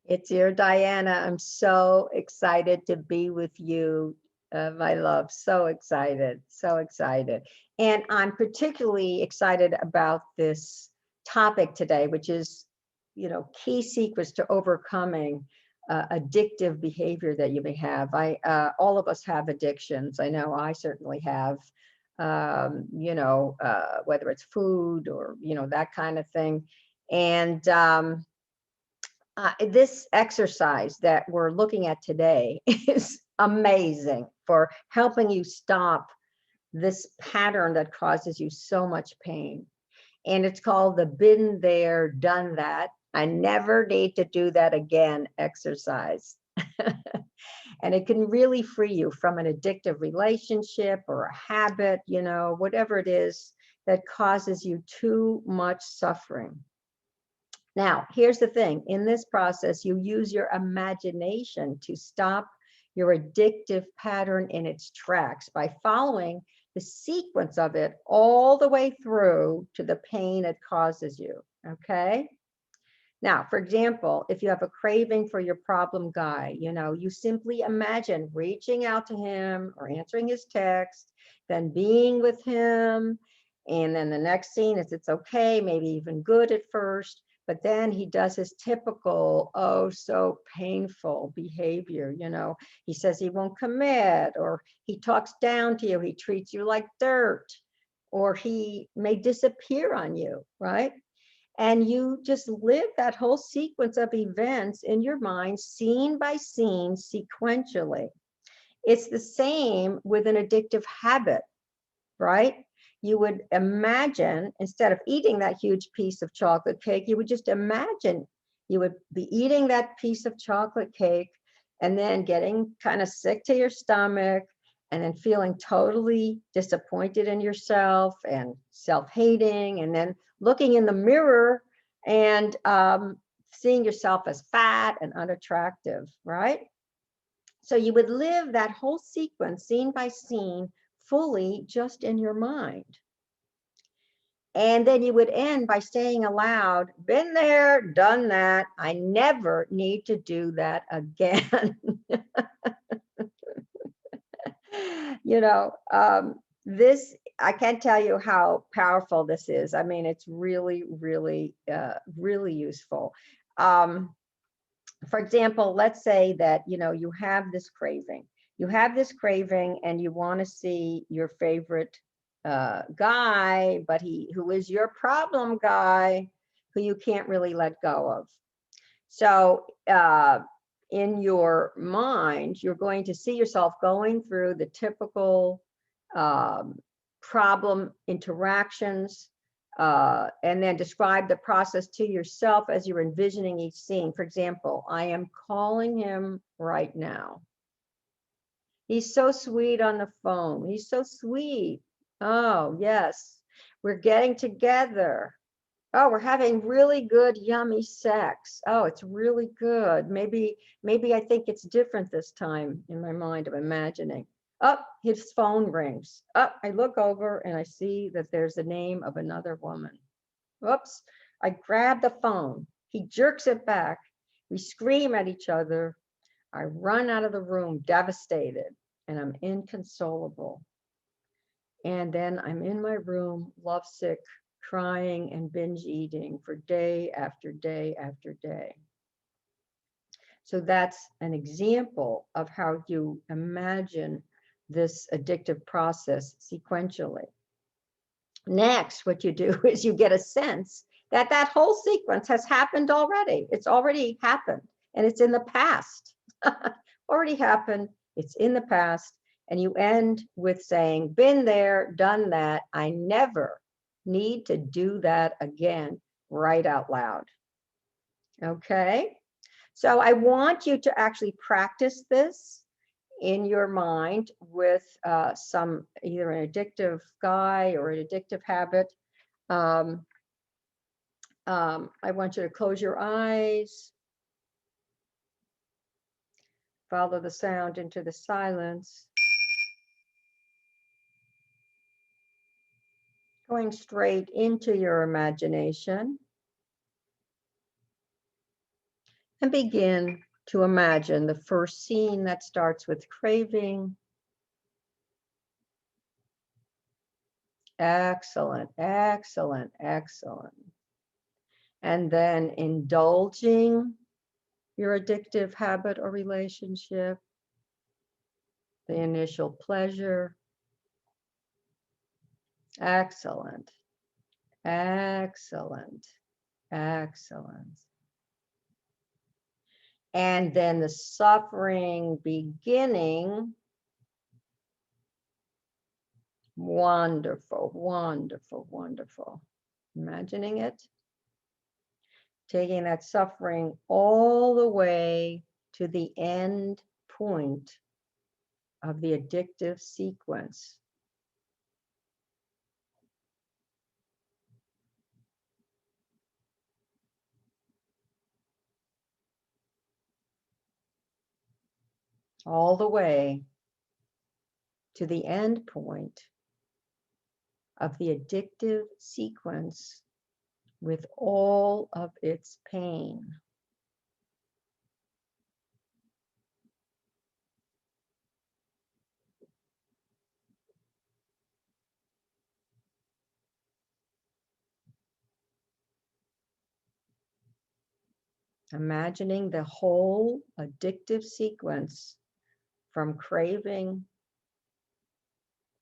It's your Diana. I'm so excited to be with you, my love. So excited, so excited. And I'm particularly excited about this topic today, which is, key secrets to overcoming addictive behavior that you may have. All of us have addictions. I know I certainly have. Whether it's food or that kind of thing, and this exercise that we're looking at today is amazing for helping you stop this pattern that causes you so much pain. And it's called the been there, done that. I never need to do that again exercise. And it can really free you from an addictive relationship or a habit, whatever it is that causes you too much suffering. Now, here's the thing. In this process, you use your imagination to stop your addictive pattern in its tracks by following the sequence of it all the way through to the pain it causes you, okay? Now, for example, if you have a craving for your problem guy, you simply imagine reaching out to him or answering his text, then being with him. And then the next scene is it's okay, maybe even good at first, but then he does his typical, oh, so painful behavior. He says he won't commit, or he talks down to you, he treats you like dirt, or he may disappear on you, right? And you just live that whole sequence of events in your mind, scene by scene, sequentially. It's the same with an addictive habit, right? You would imagine, instead of eating that huge piece of chocolate cake, you would just imagine you would be eating that piece of chocolate cake and then getting kind of sick to your stomach and then feeling totally disappointed in yourself and self-hating, and then looking in the mirror and seeing yourself as fat and unattractive, right? So you would live that whole sequence, scene by scene, fully just in your mind. And then you would end by saying aloud, been there, done that. I never need to do that again. This, I can't tell you how powerful this is. I mean, it's really, really, really useful. For example, let's say that, you have this craving. You have this craving and you want to see your favorite guy, but who is your problem guy, who you can't really let go of. So in your mind, you're going to see yourself going through the typical problem interactions, and then describe the process to yourself as you're envisioning each scene. For example, I am calling him right now. He's so sweet on the phone. He's so sweet. Oh, yes. We're getting together. Oh, we're having really good, yummy sex. Oh, it's really good. Maybe I think it's different this time in my mind. I'm imagining. Oh, his phone rings. Oh, I look over and I see that there's the name of another woman. Whoops. I grab the phone. He jerks it back. We scream at each other. I run out of the room devastated and I'm inconsolable. And then I'm in my room, lovesick, crying and binge eating for day after day after day. So that's an example of how you imagine this addictive process sequentially. Next, what you do is you get a sense that that whole sequence has happened already. It's already happened and it's in the past. Already happened, it's in the past. And you end with saying, been there, done that. I never need to do that again, right out loud. Okay. So I want you to actually practice this in your mind with some either an addictive guy or an addictive habit. I want you to close your eyes, follow the sound into the silence, going straight into your imagination. And begin to imagine the first scene that starts with craving. Excellent, excellent, excellent. And then indulging your addictive habit or relationship, the initial pleasure. Excellent, excellent, excellent. And then the suffering beginning. Wonderful, wonderful, wonderful. Imagining it. Taking that suffering all the way to the end point of the addictive sequence. All the way to the end point of the addictive sequence with all of its pain. Imagining the whole addictive sequence from craving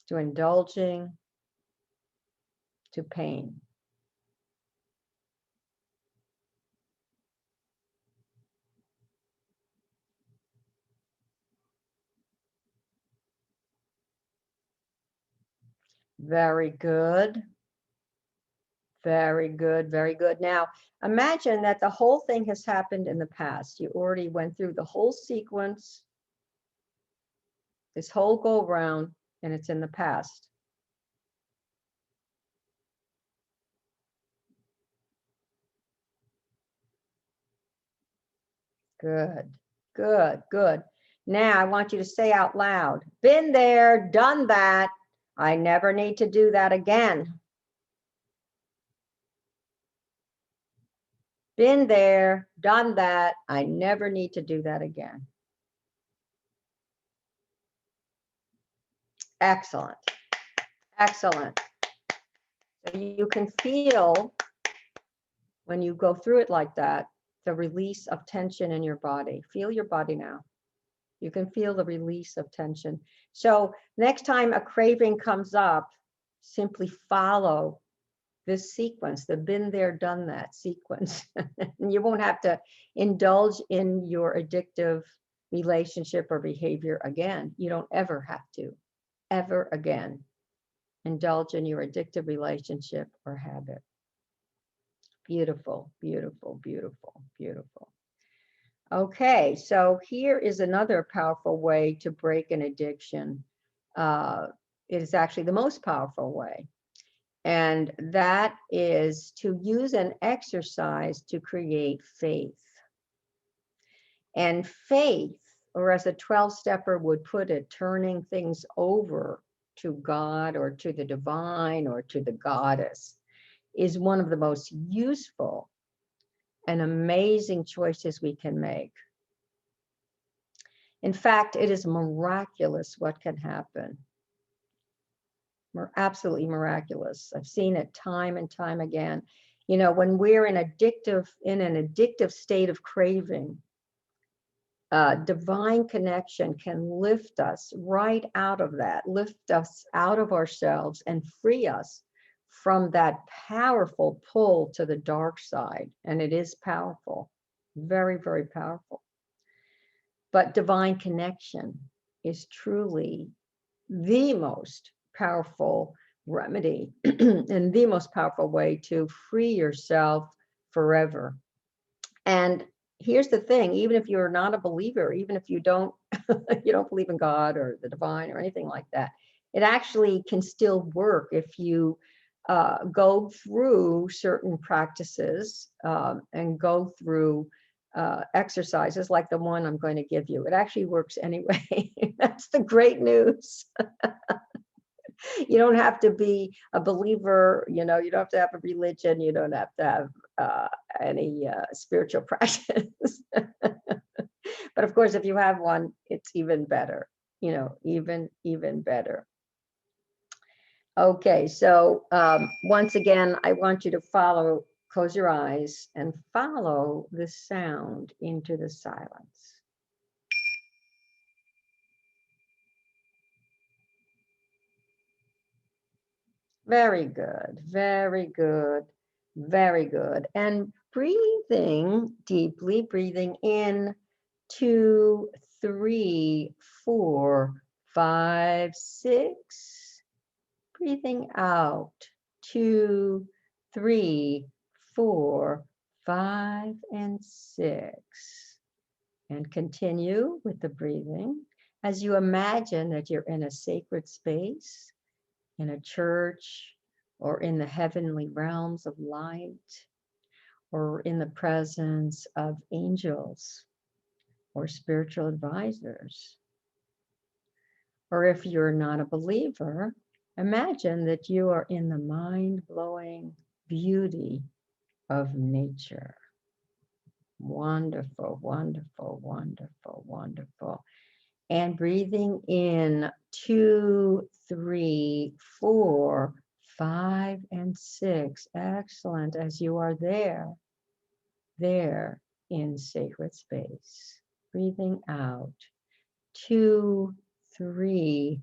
to indulging to pain. Very good. Very good, very good. Now, imagine that the whole thing has happened in the past. You already went through the whole sequence, this whole go round, and it's in the past. Good, good, good. Now, I want you to say out loud, been there, done that. I never need to do that again. Been there, done that. I never need to do that again. Excellent. Excellent. So you can feel when you go through it like that, the release of tension in your body. Feel your body now. You can feel the release of tension. So next time a craving comes up, simply follow this sequence, the been there, done that sequence. And you won't have to indulge in your addictive relationship or behavior again. You don't ever have to, ever again, indulge in your addictive relationship or habit. Beautiful, beautiful, beautiful, beautiful. Okay, so here is another powerful way to break an addiction. It is actually the most powerful way. And that is to use an exercise to create faith. And faith, or as a 12-stepper would put it, turning things over to God or to the divine or to the goddess, is one of the most useful and amazing choices we can make. In fact, it is miraculous what can happen. Absolutely miraculous. I've seen it time and time again. You know, when we're in an addictive state of craving, divine connection can lift us right out of that, lift us out of ourselves and free us from that powerful pull to the dark side. And it is powerful, very, very powerful. But divine connection is truly the most powerful remedy and the most powerful way to free yourself forever. And here's the thing, even if you're not a believer, even if you don't you don't believe in God or the divine or anything like that, it actually can still work if you go through certain practices and go through exercises like the one I'm going to give you. It actually works anyway. That's the great news. You don't have to be a believer, you know, you don't have to have a religion, you don't have to have any spiritual practice. But of course, if you have one, it's even better, you know, even better. Okay, so once again, I want you to follow, close your eyes and follow the sound into the silence. Very good, very good, very good. And breathing deeply, breathing in 2, 3, 4, 5, 6. Breathing out 2, 3, 4, 5, and 6. And continue with the breathing as you imagine that you're in a sacred space, in a church, or in the heavenly realms of light, or in the presence of angels or spiritual advisors. Or if you're not a believer, imagine that you are in the mind-blowing beauty of nature. Wonderful, wonderful, wonderful, wonderful. And breathing in 2, 3, 4, 5, and 6. Excellent. As you are there in sacred space. Breathing out 2, 3,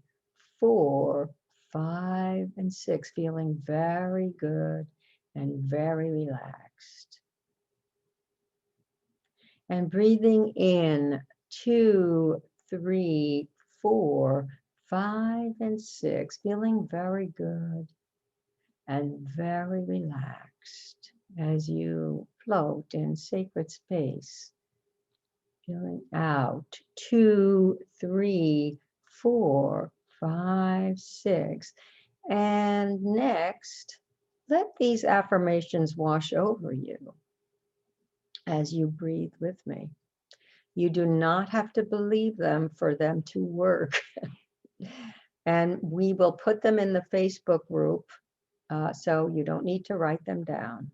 4, 5, and 6. Feeling very good and very relaxed. And breathing in 2, 3, 4, 5, and 6, feeling very good and very relaxed as you float in sacred space. Feeling out 2, 3, 4, 5, 6. And next, let these affirmations wash over you as you breathe with me. You do not have to believe them for them to work. And we will put them in the Facebook group, so you don't need to write them down.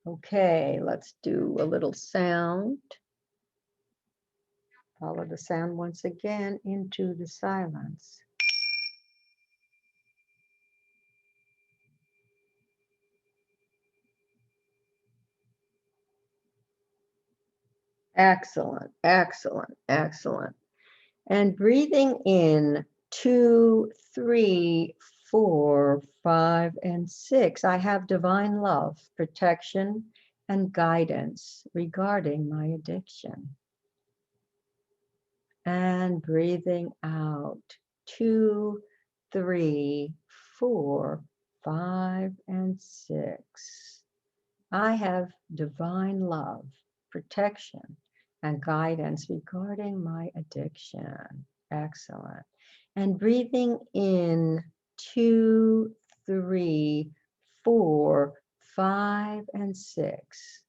Okay, let's do a little sound. Follow the sound once again into the silence. Excellent, excellent, excellent. And breathing in 2, 3, 4, 5, and 6. I have divine love, protection, and guidance regarding my addiction. And breathing out 2, 3, 4, 5, and 6. I have divine love, protection, and guidance regarding my addiction. Excellent. And breathing in 2, 3, 4, 5, and 6.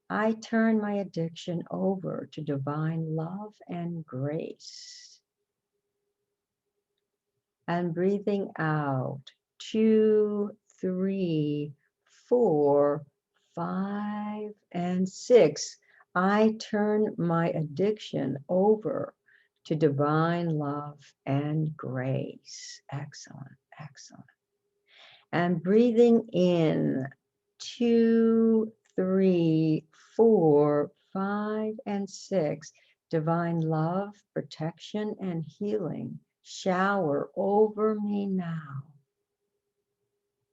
I turn my addiction over to divine love and grace. And breathing out 2, 3, 4, 5, and 6. I turn my addiction over to divine love and grace. Excellent, excellent. And breathing in 2, 3, 4, 5, and 6. Divine love, protection, and healing shower over me now.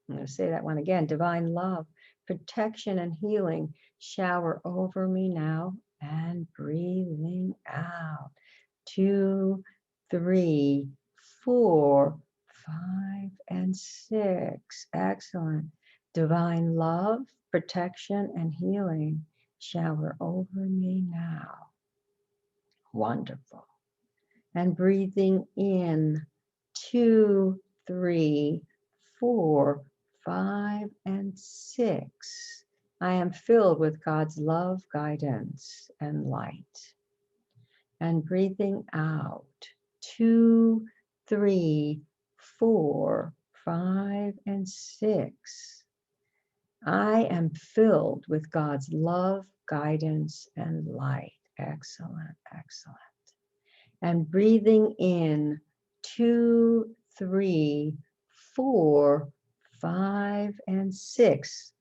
I'm going to say that one again. Divine love, protection, and healing shower over me now. And breathing out 2, 3, 4, 5, and 6. Excellent. Divine love, protection, and healing shower over me now. Wonderful. And breathing in 2, 3, 4, 5, and 6. I am filled with God's love, guidance, and light. And breathing out 2, 3, 4, 5, and 6. I am filled with God's love, guidance, and light. Excellent, excellent. And breathing in 2, 3, 4, 5, and 6.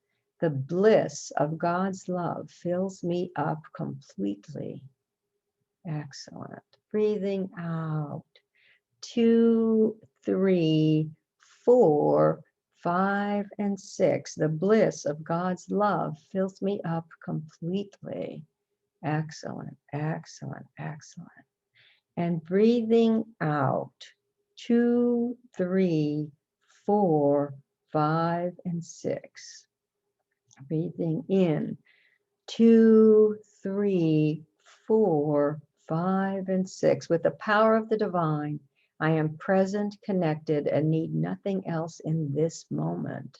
The bliss of God's love fills me up completely. Excellent. Breathing out. 2, 3, 4, 5, and 6. The bliss of God's love fills me up completely. Excellent, excellent, excellent. And breathing out. 2, 3, 4, 5, and 6. Breathing in. 2, 3, 4, 5, and 6. With the power of the divine, I am present, connected, and need nothing else in this moment.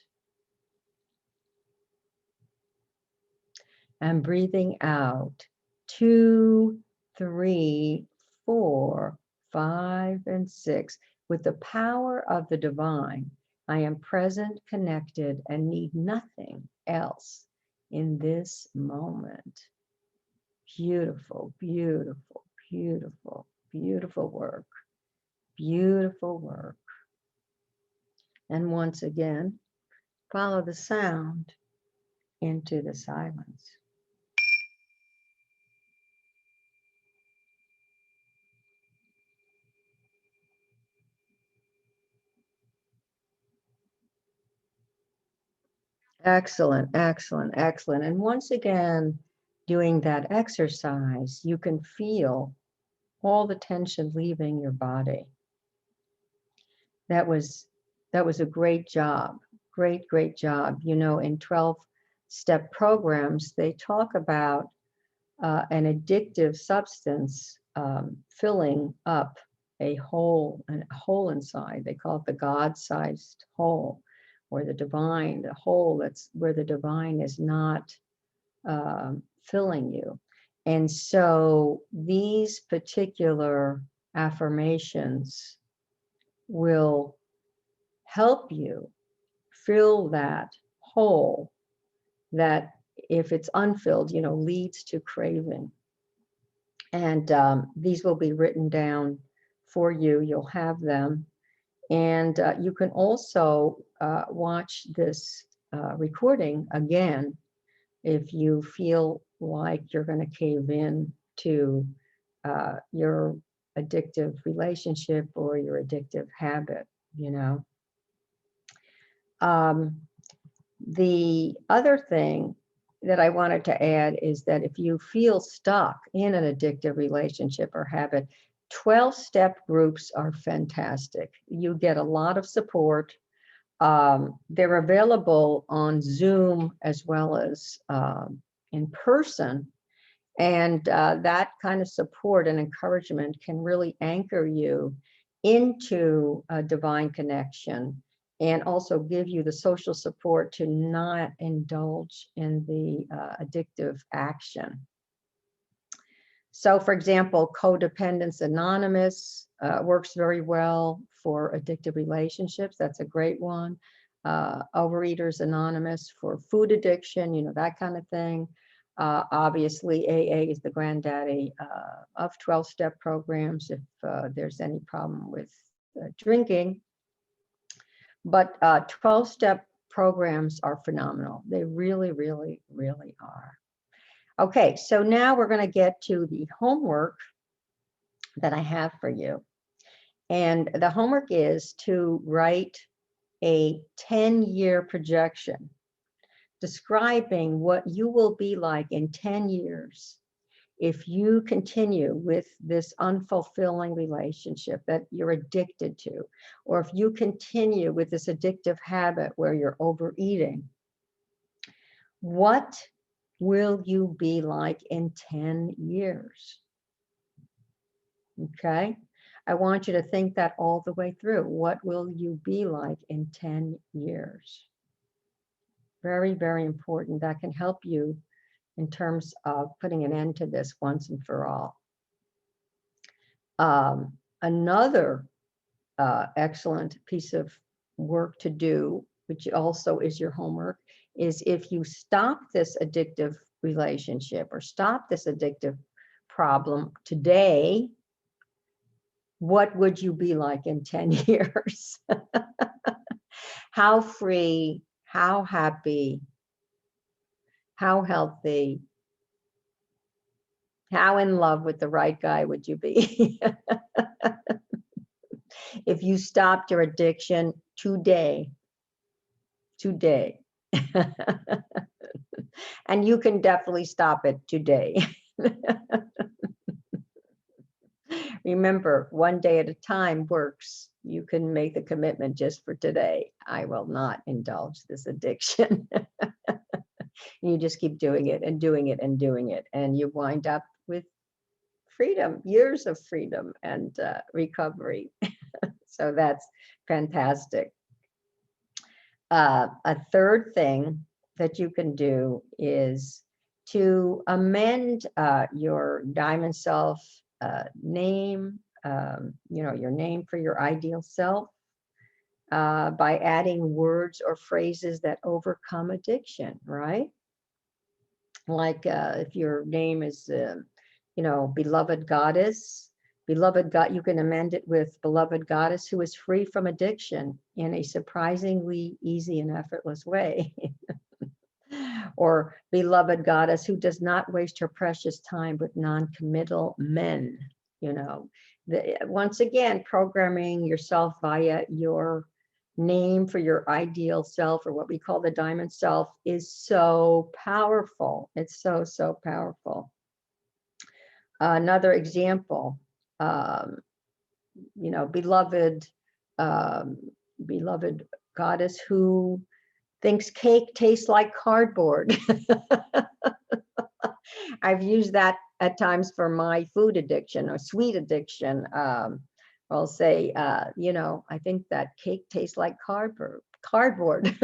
And breathing out. 2, 3, 4, 5, and 6. With the power of the divine, I am present, connected, and need nothing else in this moment. Beautiful, beautiful, beautiful, beautiful work. Beautiful work. And once again, follow the sound into the silence. Excellent, excellent, excellent. And once again, doing that exercise, you can feel all the tension leaving your body. That was a great job. Great, great job. You know, in 12-step programs, they talk about an addictive substance filling up a hole inside. They call it the God-sized hole, or the hole that's where the divine is not filling you. And so these particular affirmations will help you fill that hole that, if it's unfilled, you know, leads to craving. And these will be written down for you. You'll have them. And you can also watch this recording again if you feel like you're going to cave in to your addictive relationship or your addictive habit, you know. The other thing that I wanted to add is that if you feel stuck in an addictive relationship or habit, 12-step groups are fantastic. You get a lot of support. They're available on Zoom as well as in person. And that kind of support and encouragement can really anchor you into a divine connection, and also give you the social support to not indulge in the addictive action. So, for example, Codependence Anonymous works very well for addictive relationships. That's a great one. Overeaters Anonymous for food addiction, you know, that kind of thing. Obviously, AA is the granddaddy of 12-step programs if there's any problem with drinking. But 12-step programs are phenomenal. They really, really, really are. Okay, so now we're going to get to the homework that I have for you. And the homework is to write a 10-year projection describing what you will be like in 10 years if you continue with this unfulfilling relationship that you're addicted to, or if you continue with this addictive habit where you're overeating. What will you be like in 10 years? Okay, I want you to think that all the way through. What will you be like in 10 years? Very, very important. That can help you in terms of putting an end to this once and for all. Another excellent piece of work to do, which also is your homework, is if you stop this addictive relationship or stop this addictive problem today, what would you be like in 10 years? How free, how happy, how healthy, how in love with the right guy would you be? If you stopped your addiction today, today. And you can definitely stop it today. Remember, one day at a time works. You can make the commitment just for today. I will not indulge this addiction. You just keep doing it and doing it and doing it. And you wind up with freedom, years of freedom and recovery. So that's fantastic. A third thing that you can do is to amend your diamond self name, your name for your ideal self, by adding words or phrases that overcome addiction, right? Like if your name is, beloved goddess, beloved God, you can amend it with beloved goddess who is free from addiction in a surprisingly easy and effortless way. Or beloved goddess who does not waste her precious time with non-committal men. Once again, programming yourself via your name for your ideal self, or what we call the diamond self, is so powerful. It's so, so powerful. Another example, beloved, beloved goddess who thinks cake tastes like cardboard. I've used that at times for my food addiction or sweet addiction. I'll say, I think that cake tastes like cardboard.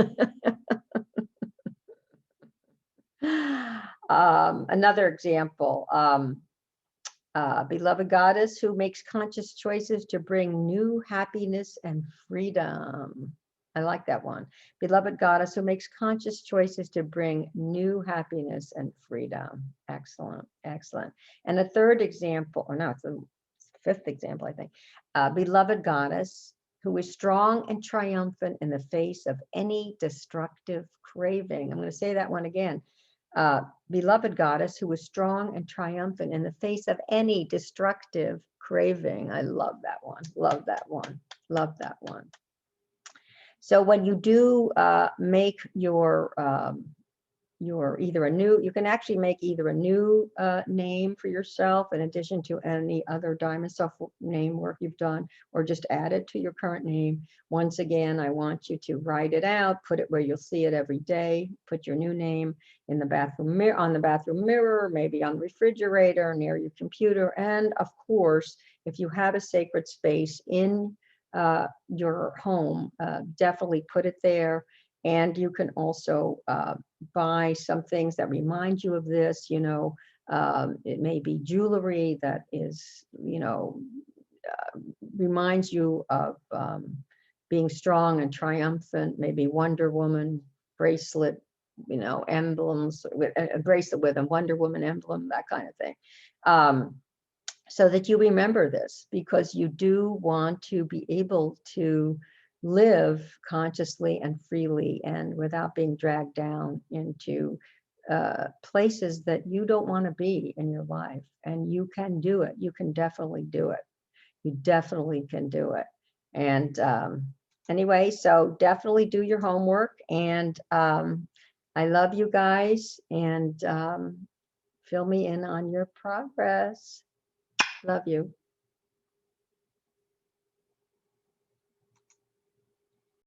Another example, beloved goddess who makes conscious choices to bring new happiness and freedom. I like that one. Beloved goddess who makes conscious choices to bring new happiness and freedom. Excellent, excellent. And a third example, or no, it's the fifth example, I think. Beloved goddess who is strong and triumphant in the face of any destructive craving. I'm going to say that one again. Beloved goddess who is strong and triumphant in the face of any destructive craving. I love that one. Love that one. Love that one. So when you do make your either a new, you can actually make either a new name for yourself in addition to any other diamond self name work you've done, or just add it to your current name. Once again, I want you to write it out, put it where you'll see it every day, put your new name in the bathroom mirror, on the bathroom mirror, maybe on the refrigerator, near your computer. And of course, if you have a sacred space in your home, definitely put it there. And you can also buy some things that remind you of this. It may be jewelry that is, reminds you of being strong and triumphant. Maybe Wonder Woman bracelet, emblems, with a bracelet with a Wonder Woman emblem, that kind of thing. So that you remember this, because you do want to be able to live consciously and freely and without being dragged down into places that you don't want to be in your life. And you can do it. You can definitely do it. You definitely can do it. And anyway, so definitely do your homework. And I love you guys, and fill me in on your progress. Love you.